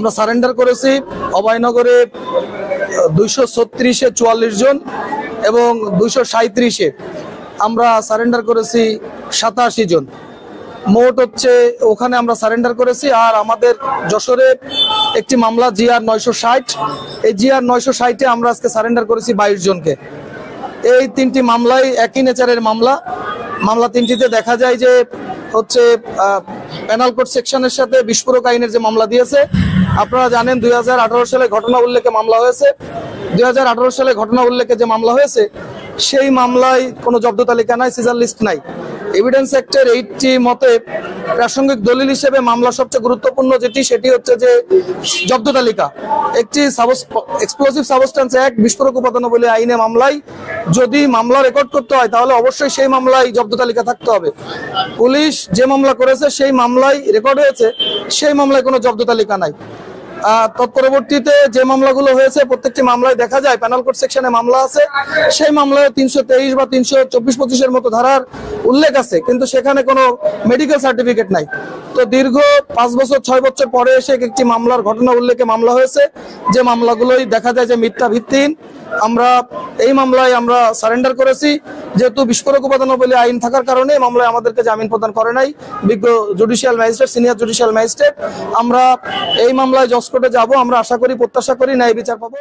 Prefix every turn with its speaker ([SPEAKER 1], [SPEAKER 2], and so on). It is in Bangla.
[SPEAKER 1] আমরা সারেন্ডার করেছি অভয়নগরে 236-এ 44 জন এবং 237-এ আমরা সারেন্ডার করেছি 87 জন। মোট হচ্ছে ওখানে আমরা সারেন্ডার করেছি। আর আমাদের যশোরে একটি মামলা জিআর 960, এই জিআর 960-এ আমরা আজকে সারেন্ডার করেছি 22 জনকে। এই তিনটি মামলাই একই নেচারের মামলা। মামলা তিনটিতে দেখা যায় যে হচ্ছে পেনাল কোড সেকশনের সাথে বিস্ফোরক আইনের যে মামলা দিয়েছে। আপনারা জানেন 2018 সালে ঘটনা উল্লেখে মামলা হয়েছে। 2018 সালে ঘটনা উল্লেখে যে মামলা হয়েছে সেই মামলায় কোনো জব্দ তালিকা নাই, সিজার লিস্ট নাই। এভিডেন্স অ্যাক্টের 80 মতে প্রাসঙ্গিক দলিল হিসেবে মামলা সবচেয়ে গুরুত্বপূর্ণ সেটি হচ্ছে যে জব্দ তালিকা। একটি এক্সপ্লোসিভ সাবস্টেন্স অ্যাক্ট বিস্ফোরক উপাদানাবলী আইনে মামলায় যদি মামলা রেকর্ড করতে হয় তাহলে অবশ্যই সেই মামলায় জব্দ তালিকা থাকতে হবে। পুলিশ যে মামলা করেছে সেই মামলায় রেকর্ড হয়েছে, সেই মামলায় কোনো জব্দ তালিকা নাই। তৎপরবর্তীতে যে মামলাগুলো হয়েছে প্রত্যেকটি মামলায় দেখা যায় পেনাল কোড সেকশনে মামলা আছে, সেই মামলায় 323 বা 324-25-এর মতো ধারার উল্লেখ আছে, কিন্তু সেখানে কোনো মেডিকেল সার্টিফিকেট নাই। তো দীর্ঘ 5 বছর 6 বছর পরে এসে একটি মামলার ঘটনা উল্লেখে মামলা হয়েছে, যে মামলাগুলোই দেখা যায় যে মিথ্যা ভিত্তিহীন। আমরা এই মামলায় আমরা সারেন্ডার করেছি, যেহেতু বিস্ফোরক উপাদানাবলী আইন থাকার কারণে মামলায় আমাদেরকে জামিন প্রদান করে নাই বিজ্ঞ judicial magistrate, senior judicial magistrate. আমরা এই মামলায় জজ কোর্টে যাব। আমরা আশা করি, প্রত্যাশা করি ন্যায় বিচার পাবো।